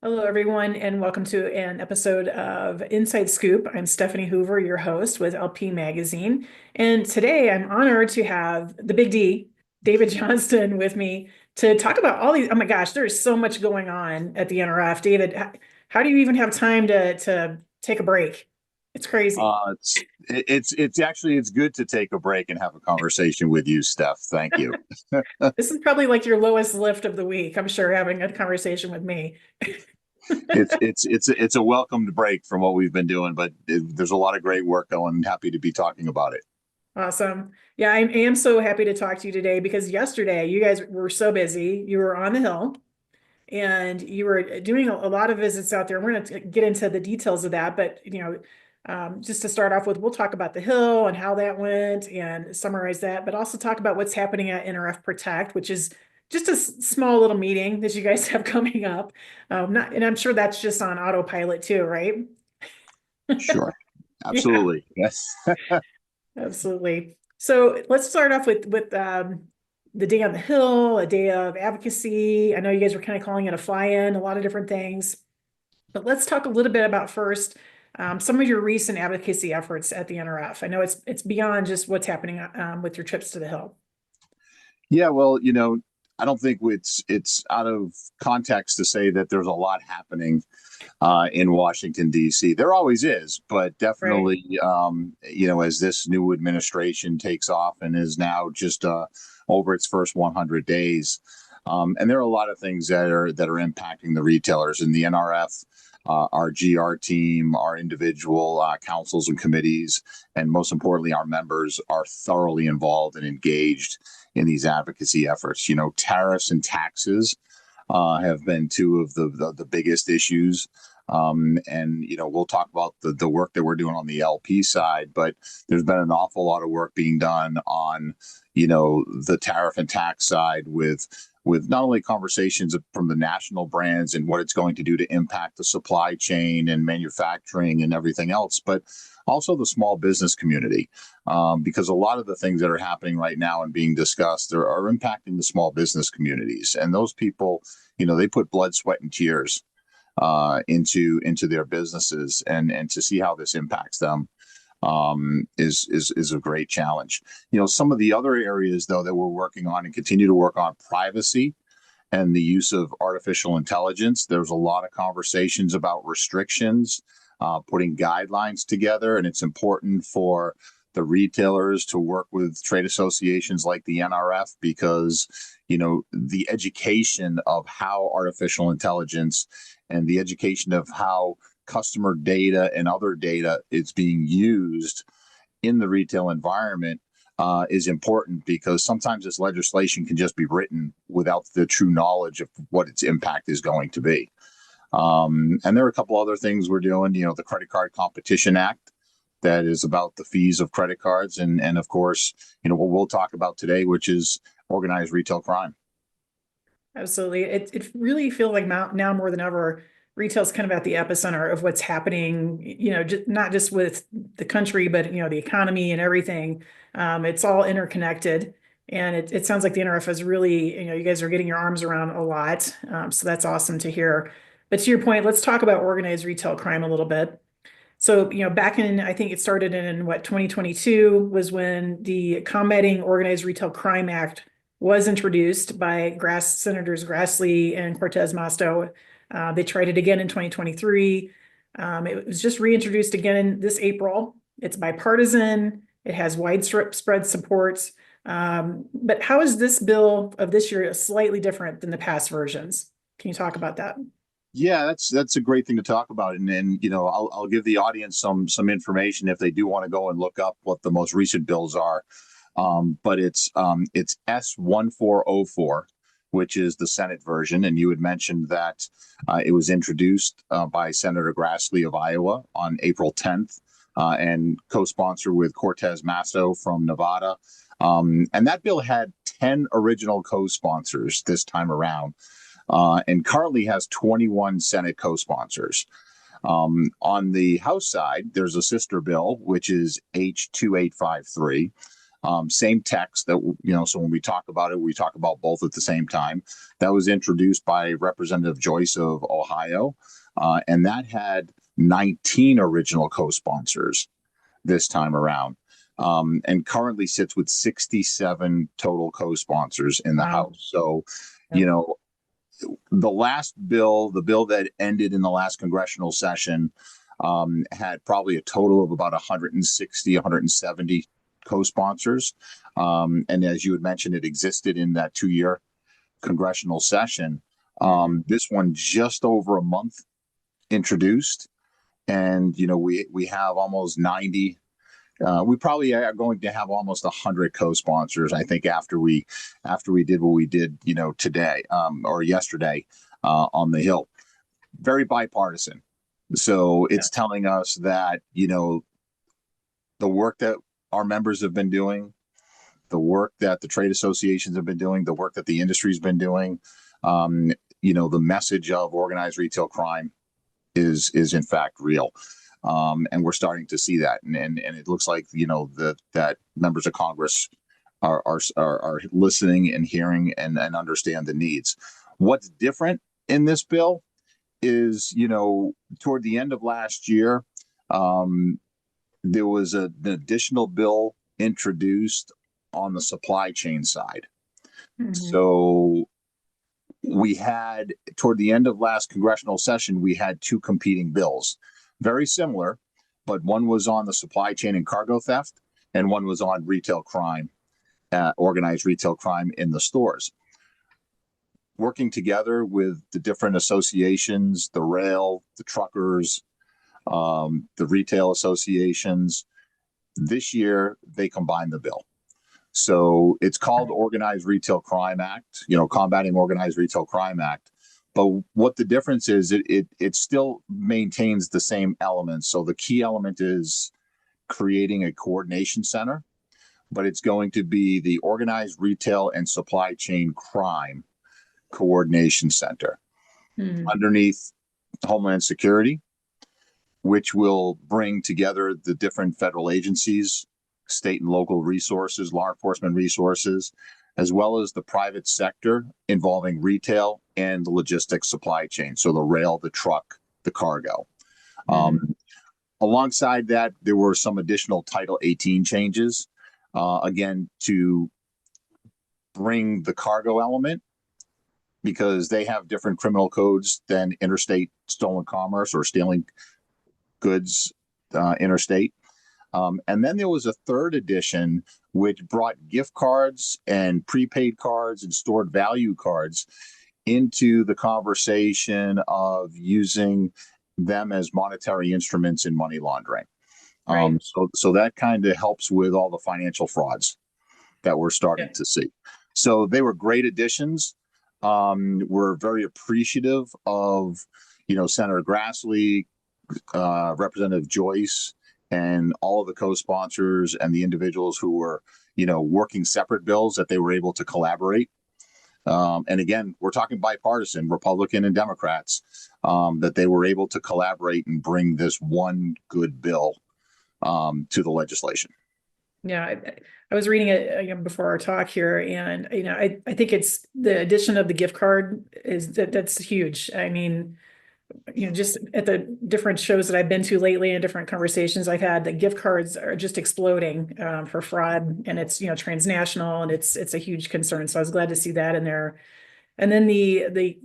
Hello, everyone, and welcome to an episode of Inside Scoop. I'm Stefanie Hoover, your host with LP Magazine. And today I'm honored to have the Big D, David Johnston, with me to talk about all these. Oh my gosh, there's so much going on at the NRF. David, how do you even have time to take a break? It's crazy. It's good to take a break and have a conversation with you, Steph. Thank you. This is probably like your lowest lift of the week, I'm sure, having a conversation with me. It's a welcomed break from what we've been doing, but there's a lot of great work going. Happy to be talking about it. Awesome. Yeah, I am so happy to talk to you today because yesterday you guys were so busy. You were on the Hill and you were doing a lot of visits out there. We're going to get into the details of that, but just to start off with, we'll talk about the Hill and how that went and summarize that, but also talk about what's happening at NRF Protect, which is just a small little meeting that you guys have coming up. And I'm sure that's just on autopilot too, right? Sure. Yeah. Absolutely. Yes. Absolutely. So let's start off with the day on the Hill, a day of advocacy. I know you guys were kind of calling it a fly-in, a lot of different things. But let's talk a little bit about first some of your recent advocacy efforts at the NRF. I know it's beyond just what's happening with your trips to the Hill. Yeah, well, I don't think it's out of context to say that there's a lot happening in Washington, D.C. There always is, but Right. definitely, as this new administration takes off and is now just over its first 100 days, and there are a lot of things that are impacting the retailers in the NRF. Our GR team, our individual councils and committees, and most importantly, our members are thoroughly involved and engaged in these advocacy efforts. Tariffs and taxes have been two of the biggest issues. And we'll talk about the work that we're doing on the LP side, but there's been an awful lot of work being done on the tariff and tax side with not only conversations from the national brands and what it's going to do to impact the supply chain and manufacturing and everything else, but also the small business community, because a lot of the things that are happening right now and being discussed are impacting the small business communities. And those people, they put blood, sweat, and tears into their businesses, and to see how this impacts them is a great challenge. Some of the other areas though that we're working on and continue to work on: privacy and the use of artificial intelligence. There's a lot of conversations about restrictions, putting guidelines together, and it's important for the retailers to work with trade associations like the NRF, because the education of how artificial intelligence and the education of how customer data and other data is being used in the retail environment is important, because sometimes this legislation can just be written without the true knowledge of what its impact is going to be. And there are a couple other things we're doing. The Credit Card Competition Act, that is about the fees of credit cards, and of course, what we'll talk about today, which is organized retail crime. Absolutely. It really feels like now more than ever, retail is kind of at the epicenter of what's happening, not just with the country, but, the economy and everything. It's all interconnected. And it sounds like the NRF is really, you guys are getting your arms around a lot. So that's awesome to hear. But to your point, let's talk about organized retail crime a little bit. So, back in, I think it started in what, 2022 was when the Combating Organized Retail Crime Act was introduced by Senators Grassley and Cortez Masto. They tried it again in 2023. It was just reintroduced again this April. It's bipartisan. It has widespread support. But how is this bill of this year slightly different than the past versions? Can you talk about that? Yeah, that's a great thing to talk about, and I'll give the audience some information if they do want to go and look up what the most recent bills are. But it's S1404, which is the Senate version, and you had mentioned that it was introduced by Senator Grassley of Iowa on April 10th, and co-sponsored with Cortez Masto from Nevada. And that bill had 10 original co-sponsors this time around, and currently has 21 Senate co-sponsors. On the House side, there's a sister bill, which is H2853. Same text that, so when we talk about it, we talk about both at the same time. That was introduced by Representative Joyce of Ohio, and that had 19 original co-sponsors this time around, and currently sits with 67 total co-sponsors in the Wow. House. So, Yep. the last bill, the bill that ended in the last congressional session, had probably a total of about 160, 170 co-sponsors. And as you had mentioned, it existed in that 2-year congressional session. This one just over a month introduced, and we have almost 90. We probably are going to have almost 100 co-sponsors, I think, after we did what we did, today, or yesterday, on the Hill. Very bipartisan. So it's telling us that, the work that our members have been doing, the work that the trade associations have been doing, the work that the industry's been doing, the message of organized retail crime is in fact real. And we're starting to see that. And it looks like, that members of Congress are listening and hearing and understand the needs. What's different in this bill is, toward the end of last year, there was an additional bill introduced on the supply chain side. So we had, toward the end of last congressional session, we had two competing bills, very similar, but one was on the supply chain and cargo theft, and one was on retail crime, organized retail crime in the stores. Working together with the different associations, the rail, the truckers, the retail associations, this year they combined the bill. So it's called Organized Retail Crime Act, Combating Organized Retail Crime Act. But what the difference is, it still maintains the same elements. So the key element is creating a coordination center, but it's going to be the Organized Retail and Supply Chain Crime Coordination Center underneath Homeland Security, which will bring together the different federal agencies, state and local resources, law enforcement resources, as well as the private sector involving retail and the logistics supply chain. So the rail, the truck, the cargo. Alongside that, there were some additional Title 18 changes, again, to bring the cargo element, because they have different criminal codes than interstate stolen commerce or stealing goods interstate. And then there was a third edition which brought gift cards and prepaid cards and stored value cards into the conversation of using them as monetary instruments in money laundering. Right. So that kind of helps with all the financial frauds that we're starting to see. So they were great additions. We're very appreciative of, Senator Grassley, Representative Joyce, and all of the co-sponsors and the individuals who were, working separate bills, that they were able to collaborate. And again, we're talking bipartisan, Republican and Democrats, that they were able to collaborate and bring this one good bill to the legislation. Yeah, I was reading it before our talk here, and I think it's the addition of the gift card that's huge. I mean, just at the different shows that I've been to lately and different conversations I've had, the gift cards are just exploding for fraud, and it's transnational, and it's a huge concern. So I was glad to see that in there. And then the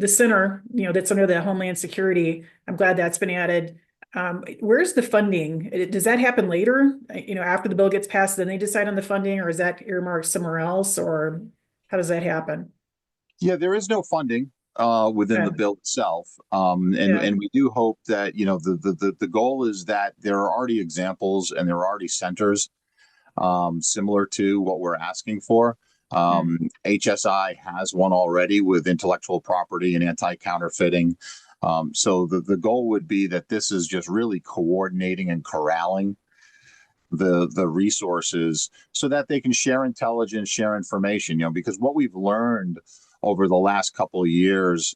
center, that's under the Homeland Security, I'm glad that's been added. Where's the funding? Does that happen later? After the bill gets passed, then they decide on the funding, or is that earmarked somewhere else, or how does that happen? Yeah, there is no funding within the bill itself, Yeah. and we do hope that the goal is that there are already examples and there are already centers similar to what we're asking for. HSI has one already with intellectual property and anti-counterfeiting. So the goal would be that this is just really coordinating and corralling the resources so that they can share intelligence, share information, because what we've learned over the last couple of years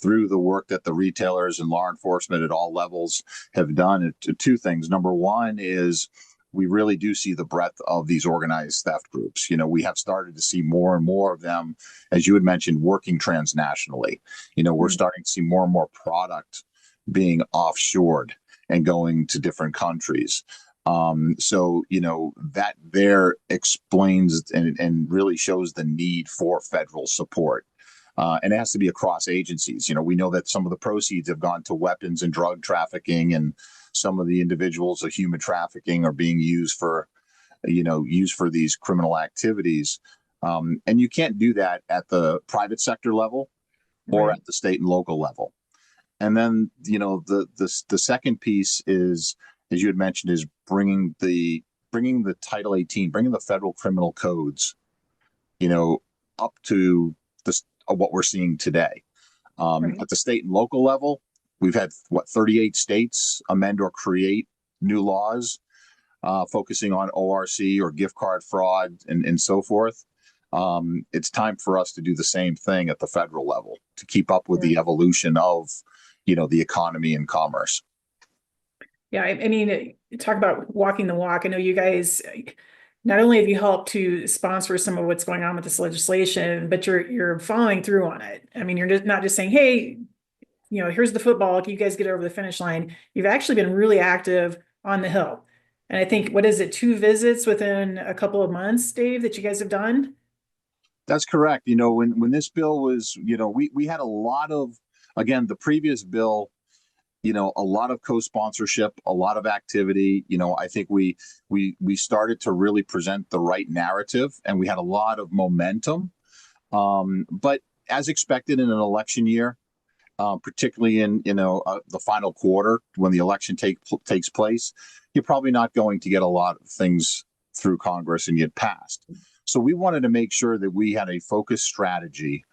through the work that the retailers and law enforcement at all levels have done, two things. Number one is we really do see the breadth of these organized theft groups. We have started to see more and more of them, as you had mentioned, working transnationally. We're starting to see more and more product being offshored and going to different countries. So that there explains and really shows the need for federal support. And it has to be across agencies. We know that some of the proceeds have gone to weapons and drug trafficking, and some of the individuals of human trafficking are being used for these criminal activities. And you can't do that at the private sector level or Right. at the state and local level. And then, the second piece is, as you had mentioned, is bringing the Title 18, bringing the federal criminal codes, up to what we're seeing today. Right. At the state and local level, we've had 38 states amend or create new laws focusing on ORC or gift card fraud and so forth. It's time for us to do the same thing at the federal level to keep up with the evolution of, the economy and commerce. Yeah, I mean, talk about walking the walk. I know you guys, not only have you helped to sponsor some of what's going on with this legislation, but you're following through on it. I mean, you're just not just saying, "Hey, here's the football. You guys get over the finish line." You've actually been really active on the Hill. And I think, what is it, 2 visits within a couple of months, Dave, that you guys have done? That's correct. When this bill was, we had a lot of, again, the previous bill, a lot of co-sponsorship, a lot of activity. I think we started to really present the right narrative, and we had a lot of momentum. But as expected in an election year, particularly in the final quarter when the election takes place, you're probably not going to get a lot of things through Congress and get passed. So we wanted to make sure that we had a focused strategy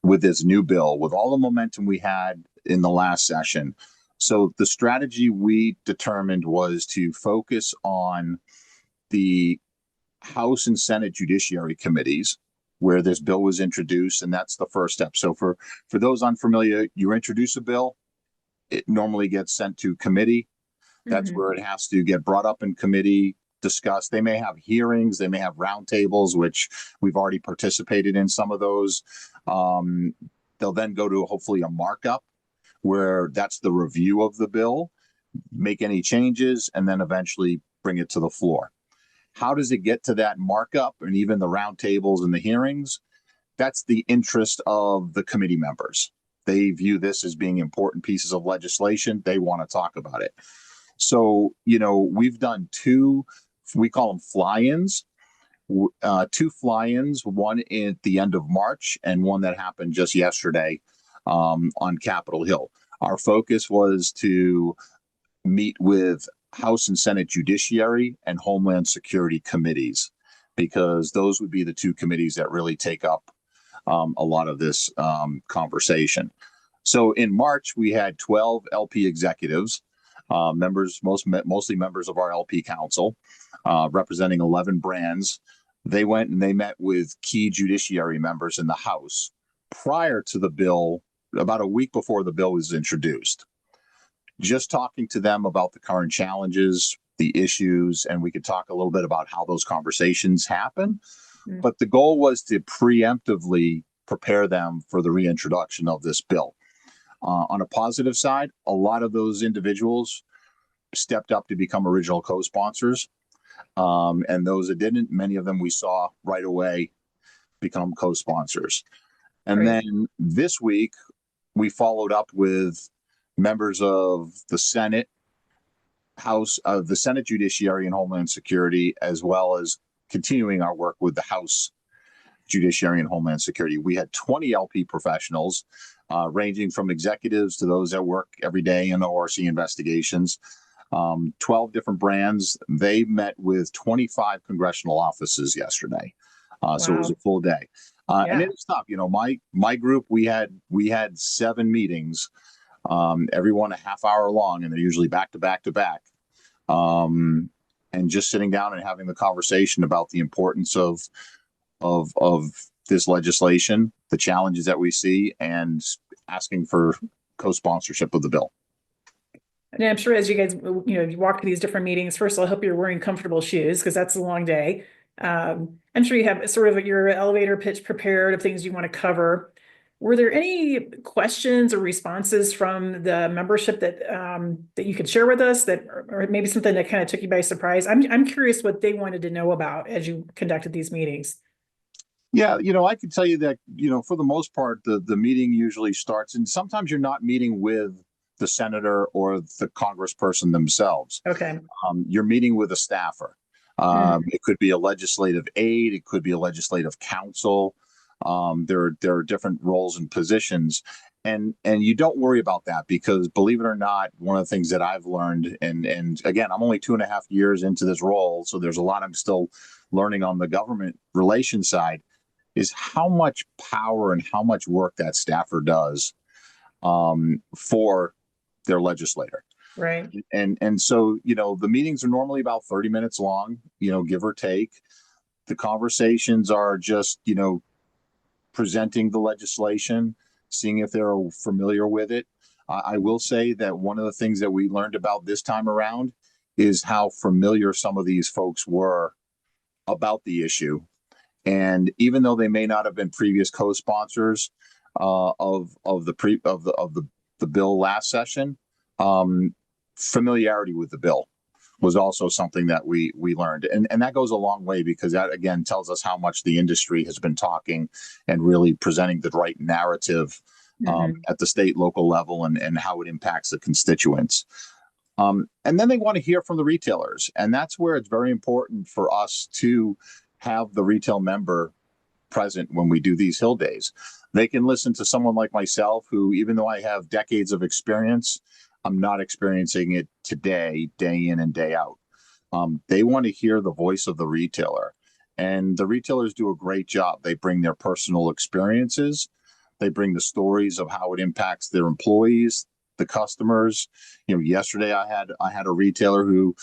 with this new bill, with all the momentum we had in the last session. So the strategy we determined was to focus on the House and Senate Judiciary Committees, where this bill was introduced, and that's the first step. So for those unfamiliar, you introduce a bill, it normally gets sent to committee. That's where it has to get brought up in committee, discussed. They may have hearings, they may have roundtables, which we've already participated in some of those. They'll then go to hopefully a markup, where that's the review of the bill, make any changes, and then eventually bring it to the floor. How does it get to that markup and even the roundtables and the hearings? That's the interest of the committee members. They view this as being important pieces of legislation. They want to talk about it. So, we've done two, we call them fly-ins, two fly-ins, one at the end of March and one that happened just yesterday on Capitol Hill. Our focus was to meet with House and Senate Judiciary and Homeland Security committees, because those would be the two committees that really take up a lot of this conversation. So in March, we had 12 LP executives, members, mostly members of our LP council, representing 11 brands. They went and they met with key judiciary members in the House prior to the bill, about a week before the bill was introduced, just talking to them about the current challenges, the issues, and we could talk a little bit about how those conversations happen. But the goal was to preemptively prepare them for the reintroduction of this bill. On a positive side, a lot of those individuals stepped up to become original co-sponsors. And those that didn't, many of them we saw right away become co-sponsors. And then this week, we followed up with members of the Senate, House, the Senate Judiciary and Homeland Security, as well as continuing our work with the House Judiciary and Homeland Security. We had 20 LP professionals, ranging from executives to those that work every day in ORC investigations, 12 different brands. They met with 25 congressional offices yesterday. So it was a full day. And it was tough. My group, we had 7 meetings, every one a half hour long, and they're usually back to back to back. And just sitting down and having the conversation about the importance of this legislation, the challenges that we see, and asking for co-sponsorship of the bill. And I'm sure as you guys, you walk to these different meetings, first of all, I hope you're wearing comfortable shoes because that's a long day. I'm sure you have sort of your elevator pitch prepared of things you want to cover. Were there any questions or responses from the membership that you could share with us that, or maybe something that kind of took you by surprise? I'm curious what they wanted to know about as you conducted these meetings. Yeah, I can tell you that, for the most part, the meeting usually starts, and sometimes you're not meeting with the senator or the congressperson themselves. Okay. You're meeting with a staffer. Mm, It could be a legislative aide, it could be a legislative counsel. There are different roles and positions, and you don't worry about that because, believe it or not, one of the things that I've learned, and again, I'm only 2.5 years into this role, so there's a lot I'm still learning on the government relations side, is how much power and how much work that staffer does for their legislator. right. And so, the meetings are normally about 30 minutes long, give or take. The conversations are just, presenting the legislation, seeing if they're familiar with it. I will say that one of the things that we learned about this time around is how familiar some of these folks were about the issue. And even though they may not have been previous co-sponsors of the bill last session, familiarity with the bill was also something that we learned, and that goes a long way because that again tells us how much the industry has been talking and really presenting the right narrative Mhm. at the state, local level, and how it impacts the constituents. And then they want to hear from the retailers, and that's where it's very important for us to have the retail member present when we do these Hill Days. They can listen to someone like myself, who, even though I have decades of experience, I'm not experiencing it today, day in and day out. They want to hear the voice of the retailer, and the retailers do a great job. They bring their personal experiences, they bring the stories of how it impacts their employees, the customers. Yesterday I had a retailer who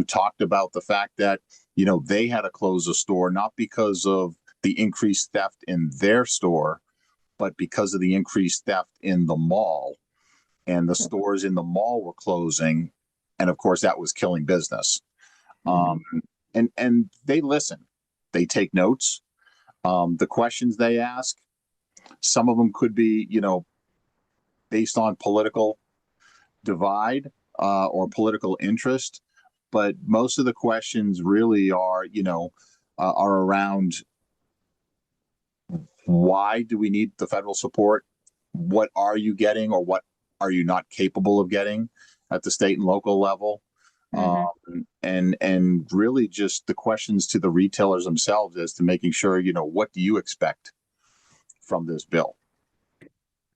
talked about the fact that they had to close a store not because of the increased theft in their store, but because of the increased theft in the mall, and the stores in the mall were closing, and of course that was killing business. Um, Mhm. and they listen, they take notes. The questions they ask, some of them could be based on political divide or political interest, but most of the questions really are around, why do we need the federal support? What are you getting, or what are you not capable of getting at the state and local level? Mhm. And really just the questions to the retailers themselves as to making sure, what do you expect from this bill?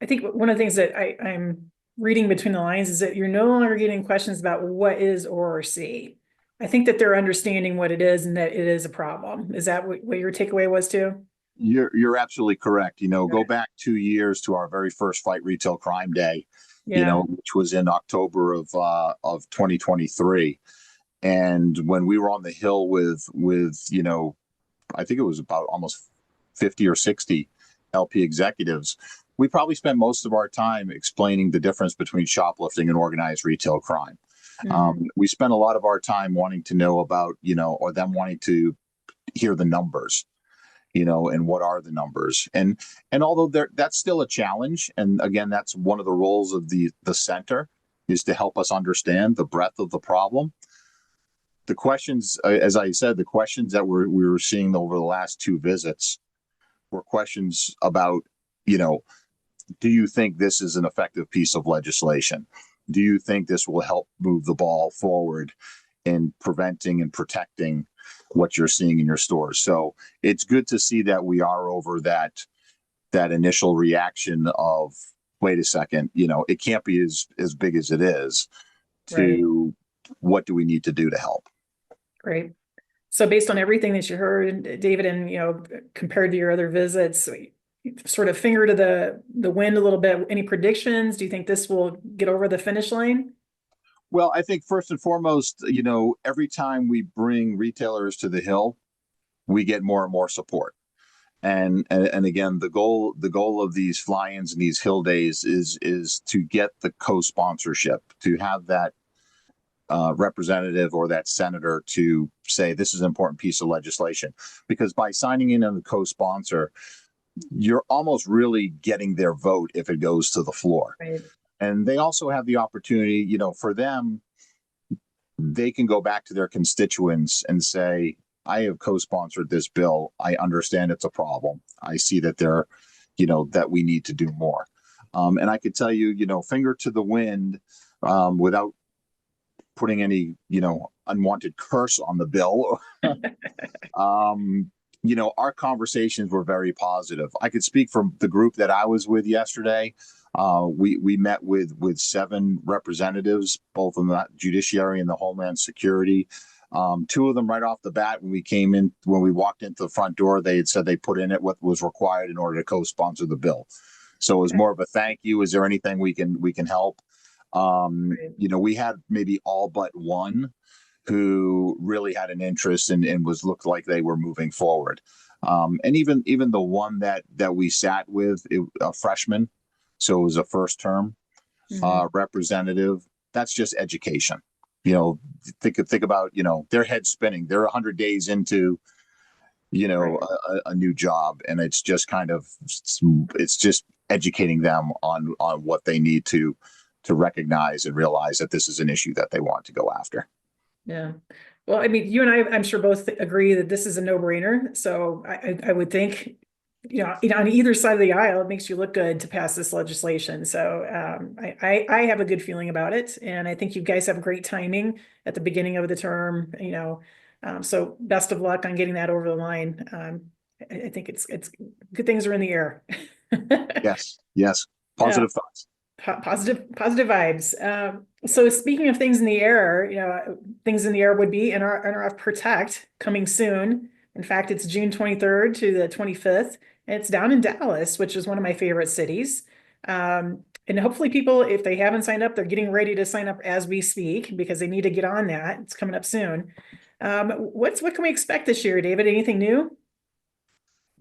I think one of the things that I'm reading between the lines is that you're no longer getting questions about what is ORC. I think that they're understanding what it is and that it is a problem. Is that what your takeaway was too? You're absolutely correct. Go Okay. back 2 years to our very first Fight Retail Crime Day, Yeah. which was in October of 2023. And when we were on the Hill with I think it was about almost 50 or 60 LP executives, we probably spent most of our time explaining the difference between shoplifting and organized retail crime. Mhm. We spent a lot of our time wanting to know about, or them wanting to hear the numbers, and what are the numbers. And although that's still a challenge, and again, that's one of the roles of the center, is to help us understand the breadth of the problem. The questions, as I said, the questions that we were seeing over the last two visits were questions about, you know, do you think this is an effective piece of legislation? Do you think this will help move the ball forward in preventing and protecting what you're seeing in your stores? So it's good to see that we are over that initial reaction of, wait a second, it can't be as big as it is, Right. to what do we need to do to help? Great. So based on everything that you heard, David, and compared to your other visits, sort of finger to the wind a little bit. Any predictions? Do you think this will get over the finish line? Well, I think first and foremost, every time we bring retailers to the Hill, we get more and more support. And again, the goal of these fly-ins and these Hill Days is to get the co-sponsorship, to have representative or that senator to say this is an important piece of legislation, because by signing in on the co-sponsor, you're almost really getting their vote if it goes to the floor. Right. And they also have the opportunity, for them, they can go back to their constituents and say, I have co-sponsored this bill. I understand it's a problem. I see that that we need to do more. And I could tell you, finger to the wind, without putting any, unwanted curse on the bill. Our conversations were very positive. I could speak from the group that I was with yesterday. We met with 7 representatives, both in the judiciary and the Homeland Security. 2 of them right off the bat, when we walked into the front door, they had said they put in it what was required in order to co-sponsor the bill. So it was more of a thank you. Is there anything we can help? We had maybe all but one who really had an interest and looked like they were moving forward. And even the one that we sat with, a freshman, so it was a first term representative. That's just education. Think about, their head spinning. They're 100 days into, a new job, and it's just it's just educating them on what they need to recognize and realize that this is an issue that they want to go after. Yeah. Well, I mean, you and I, I'm sure both agree that this is a no-brainer. So I would think, on either side of the aisle, it makes you look good to pass this legislation. So I have a good feeling about it. And I think you guys have great timing at the beginning of the term, so best of luck on getting that over the line. I think it's good things are in the air. Yes. Positive thoughts. Positive vibes. So speaking of things in the air, things in the air would be NRF PROTECT coming soon. In fact, it's June 23rd to the 25th, and it's down in Dallas, which is one of my favorite cities. And hopefully people, if they haven't signed up, they're getting ready to sign up as we speak, because they need to get on that. It's coming up soon. What can we expect this year, David? Anything new?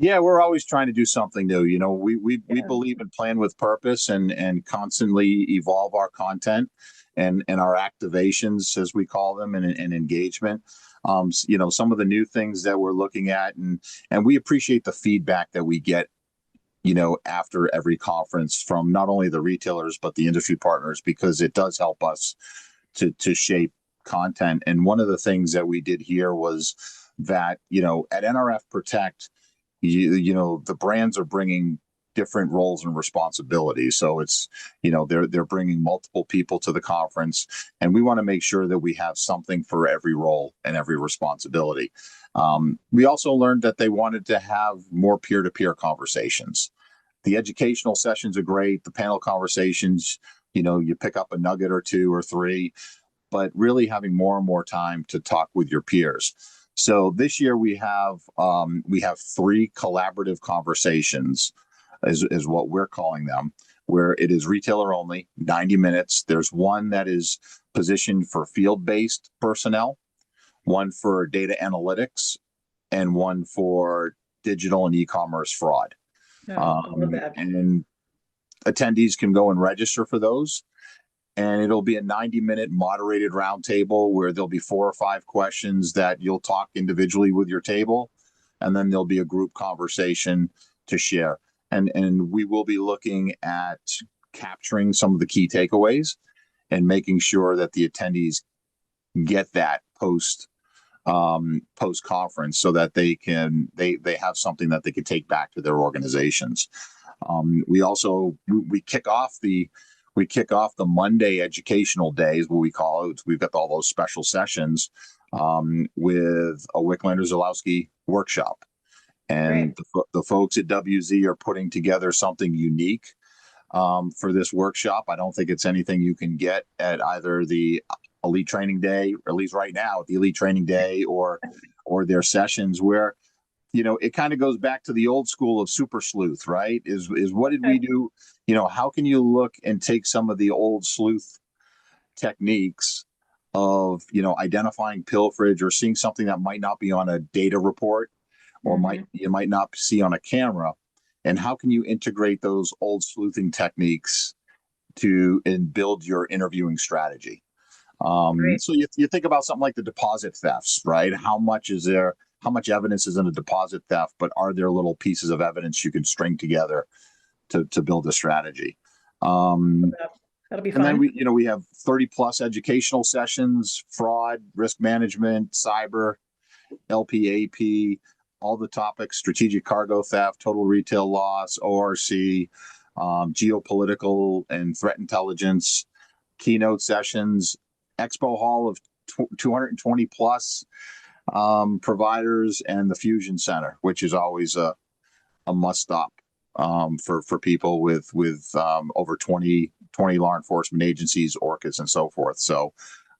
Yeah, we're always trying to do something new. We believe in plan with purpose and constantly evolve our content and our activations, as we call them, and engagement. Some of the new things that we're looking at, and we appreciate the feedback that we get, after every conference from not only the retailers but the industry partners, because it does help us to shape content. And one of the things that we did here was that, at NRF Protect, the brands are bringing different roles and responsibilities. So it's, they're bringing multiple people to the conference, and we want to make sure that we have something for every role and every responsibility. We also learned that they wanted to have more peer-to-peer conversations. The educational sessions are great. The panel conversations, you pick up a nugget or 2 or 3, but really having more and more time to talk with your peers. So this year we have 3 collaborative conversations, is what we're calling them, where it is retailer only, 90 minutes. There's one that is positioned for field-based personnel, one for data analytics, and one for digital and e-commerce fraud. I love that. And attendees can go and register for those. And it'll be a 90-minute moderated roundtable where there'll be 4 or 5 questions that you'll talk individually with your table, and then there'll be a group conversation to share. And we will be looking at capturing some of the key takeaways and making sure that the attendees get that post conference, so that they have something that they can take back to their organizations. We kick off the Monday educational days, what we call it. We've got all those special sessions with a Wicklander-Zalowski workshop. And the folks at WZ are putting together something unique for this workshop. I don't think it's anything you can get at either the Elite Training Day, or at least right now at the Elite Training Day, or their sessions, where it kind of goes back to the old school of super sleuth, right? Is what did we do? How can you look and take some of the old sleuth techniques of, identifying pilferage or seeing something that might not be on a data report, or you might not see on a camera, and how can you integrate those old sleuthing techniques and build your interviewing strategy? Right. So you think about something like the deposit thefts, right? How much is there? How much evidence is in a deposit theft? But are there little pieces of evidence you can string together to build a strategy? That'll be And then fun. we have 30 plus educational sessions, fraud, risk management, cyber, LPAP, all the topics, strategic cargo theft, total retail loss, ORC, geopolitical and threat intelligence, keynote sessions, expo hall of 220 plus providers, and the Fusion Center, which is always a must stop for people with over 20 law enforcement agencies, ORCAs, and so forth. So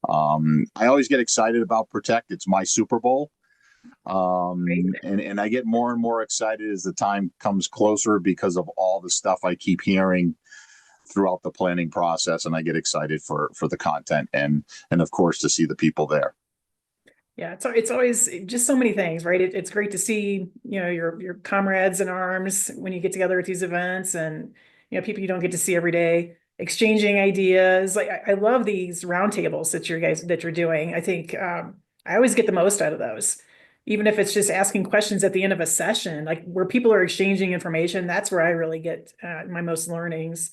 I always get excited about Protect. It's my Super Bowl. And I get more and more excited as the time comes closer because of all the stuff I keep hearing throughout the planning process, and I get excited for the content and of course to see the people there. Yeah, it's always just so many things, right? It's great to see, your comrades in arms when you get together at these events, and people you don't get to see every day, exchanging ideas. Like I love these roundtables that you're doing. I think I always get the most out of those, even if it's just asking questions at the end of a session, like where people are exchanging information. That's where I really get my most learnings.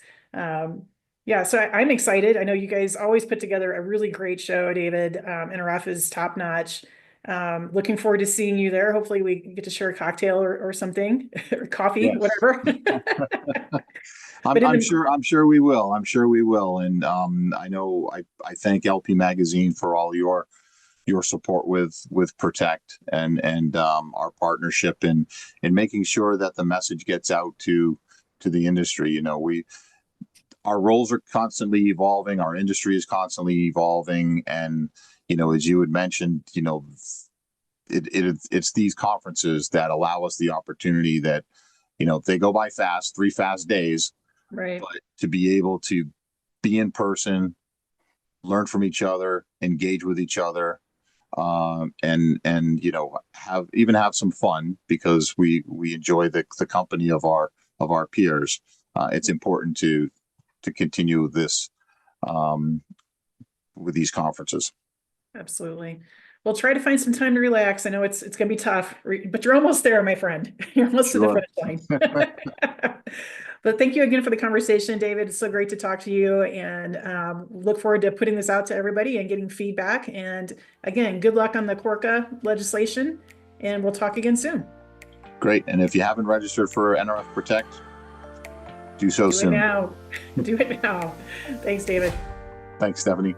Yeah, so I'm excited. I know you guys always put together a really great show, David. NRF is top notch. Looking forward to seeing you there. Hopefully we get to share a cocktail or something, or coffee, Yes. whatever. I'm sure we will. I'm sure we will. And I know I thank LP Magazine for all your support with Protect and our partnership in making sure that the message gets out to the industry. Our roles are constantly evolving. Our industry is constantly evolving. And, as you had mentioned, it's these conferences that allow us the opportunity that, they go by fast, 3 fast days, Right. but to be able to be in person, learn from each other, engage with each other, and have some fun because we enjoy the company of our peers. It's important to continue this with these conferences. Absolutely. Well, try to find some time to relax. I know it's going to be tough, but you're almost there, my friend. You're almost to the Sure. finish line. But thank you again for the conversation, David. It's so great to talk to you, and look forward to putting this out to everybody and getting feedback. And again, good luck on the CORCA legislation, and we'll talk again soon. Great. And if you haven't registered for NRF Protect, do so soon. Do it now. Do it now. Thanks, David. Thanks, Stephanie.